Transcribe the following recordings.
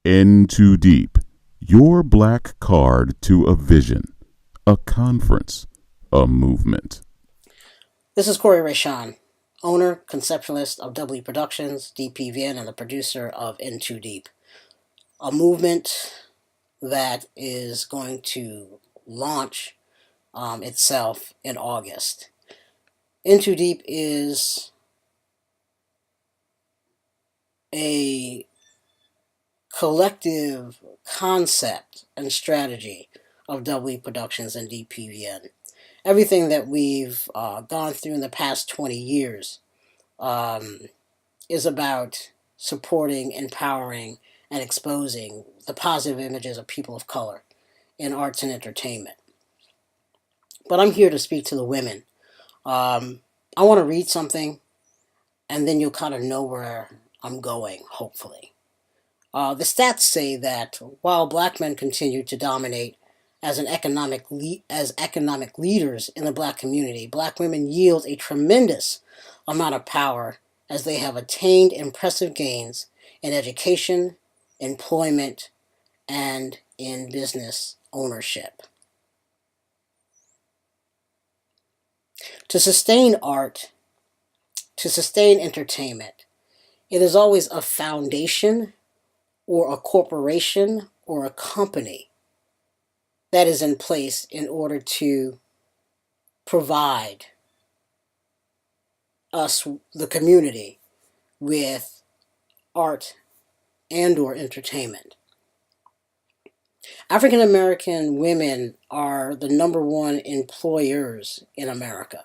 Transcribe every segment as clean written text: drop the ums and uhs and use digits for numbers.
N2D'EE'P, your black card to a vision, a conference, a movement. This is Corey Rashan, owner, conceptualist of W Productions, DPVN, and the producer of N2D'EE'P, a movement that is going to launch itself in August. N2D'EE'P is a collective concept and strategy of W Productions and DPVN. Everything that we've gone through in the past 20 years is about supporting, empowering, and exposing the positive images of people of color in arts and entertainment. But I'm here to speak to the women. I want to read something, and then you'll kind of know where I'm going, hopefully. The stats say that while black men continue to dominate as economic leaders in the black community, black women yield a tremendous amount of power as they have attained impressive gains in education, employment, and in business ownership. To sustain art, to sustain entertainment, it is always a foundation or a corporation or a company that is in place in order to provide us, the community, with art and or entertainment. African American women are the number one employers in America.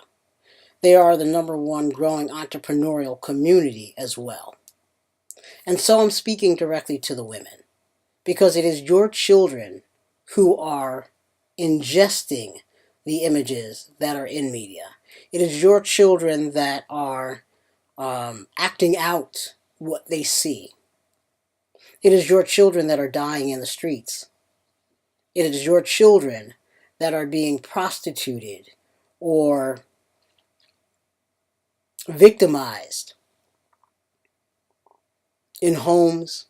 They are the number one growing entrepreneurial community as well. And so I'm speaking directly to the women, because it is your children who are ingesting the images that are in media. It is your children that are acting out what they see. It is your children that are dying in the streets. It is your children that are being prostituted or victimized in homes,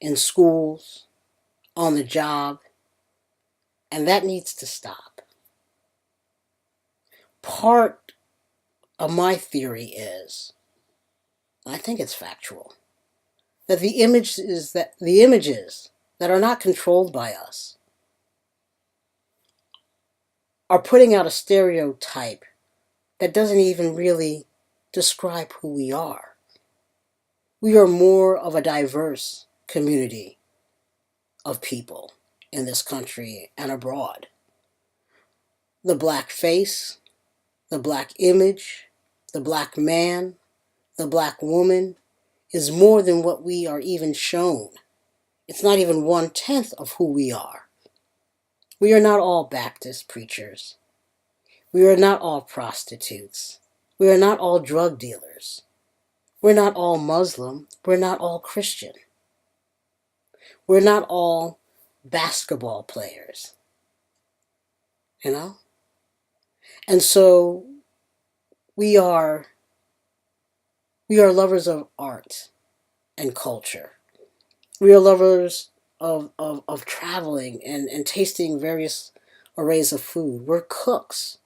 in schools, on the job, and that needs to stop. Part of my theory is, and I think it's factual, that the images that are not controlled by us are putting out a stereotype that doesn't even really describe who we are. We are more of a diverse community of people in this country and abroad. The black face, the black image, the black man, the black woman is more than what we are even shown. It's not even 1/10 of who we are. We are not all Baptist preachers. We are not all prostitutes. We are not all drug dealers. We're not all Muslim. We're not all Christian. We're not all basketball players. You know? And so we are lovers of art and culture. We are lovers of traveling and tasting various arrays of food. We're cooks.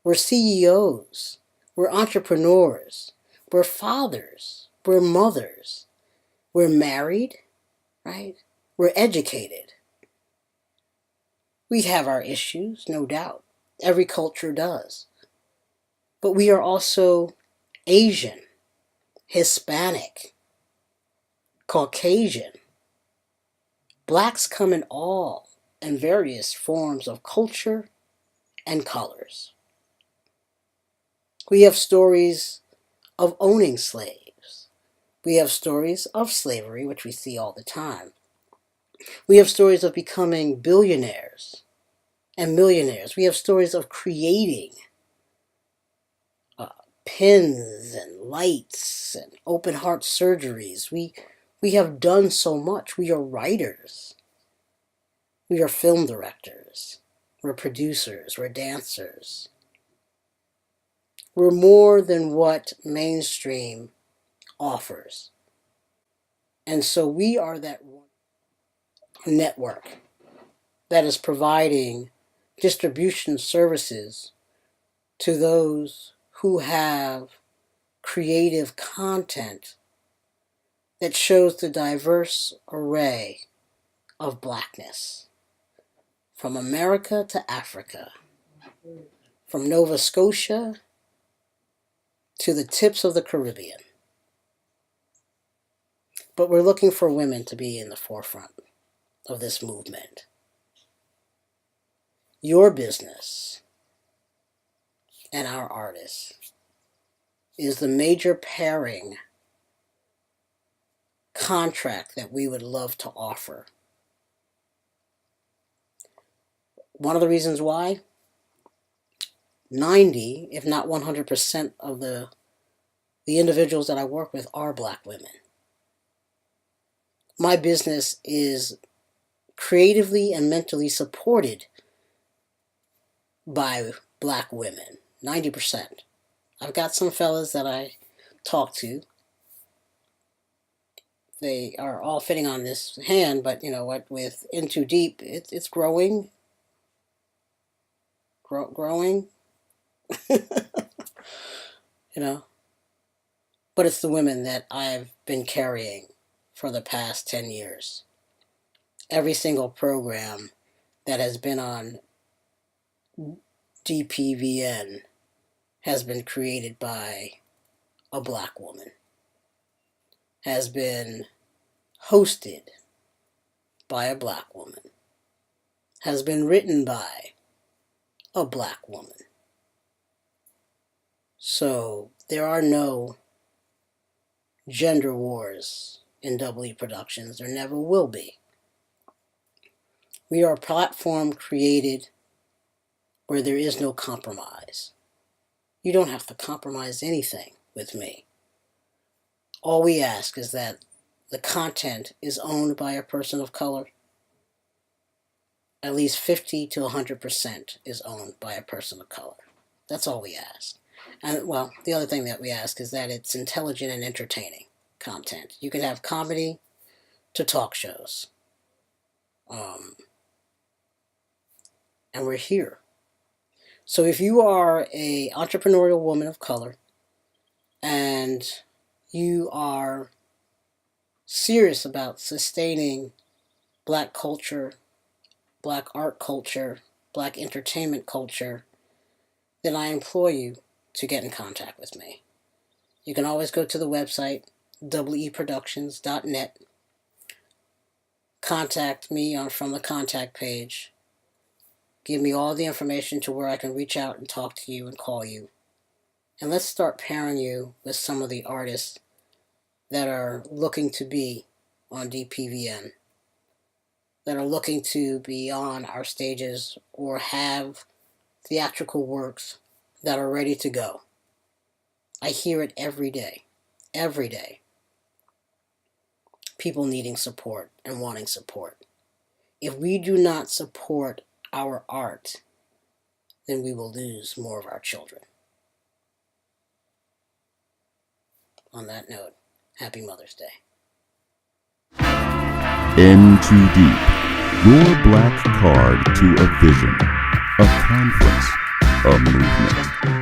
We're CEOs. We're entrepreneurs. We're fathers. We're mothers. We're married, right? We're educated. We have our issues, no doubt. Every culture does. But we are also Asian, Hispanic, Caucasian. Blacks come in all and various forms of culture and colors. We have stories of owning slaves. We have stories of slavery, which we see all the time. We have stories of becoming billionaires and millionaires. We have stories of creating pins and lights and open heart surgeries. We have done so much. We are writers. We are film directors. We're producers. We're dancers. We're more than what mainstream offers. And so we are that one. network that is providing distribution services to those who have creative content that shows the diverse array of Blackness, from America to Africa, from Nova Scotia to the tips of the Caribbean. But we're looking for women to be in the forefront of this movement. Your business and our artists is the major pairing contract that we would love to offer. One of the reasons why 90, if not 100% of the individuals that I work with are Black women. My business is creatively and mentally supported by Black women, 90%. I've got some fellas that I talk to. They are all fitting on this hand, but you know what, with N2D'EE'P, it's growing. Growing. You know, but it's the women that I've been carrying for the past 10 years. Every single program that has been on DPVN has been created by a Black woman, has been hosted by a Black woman, has been written by a Black woman. So there are no gender wars in EE Productions. There never will be. We are a platform created where there is no compromise. You don't have to compromise anything with me. All we ask is that the content is owned by a person of color. At least 50 to 100% is owned by a person of color. That's all we ask. And well, the other thing that we ask is that it's intelligent and entertaining content. You can have comedy to talk shows. And we're here. So if you are an entrepreneurial woman of color and you are serious about sustaining Black culture, Black art culture, Black entertainment culture, then I implore you to get in contact with me. You can always go to the website, eeproductions.net. Contact me from the contact page. Give me all the information to where I can reach out and talk to you and call you. And let's start pairing you with some of the artists that are looking to be on DPVN, that are looking to be on our stages or have theatrical works that are ready to go. I hear it every day. Every day. People needing support and wanting support. If we do not support our art, then we will lose more of our children. On that note, happy Mother's Day. N2D'EE'P, your black card to a vision, a conference, a movement.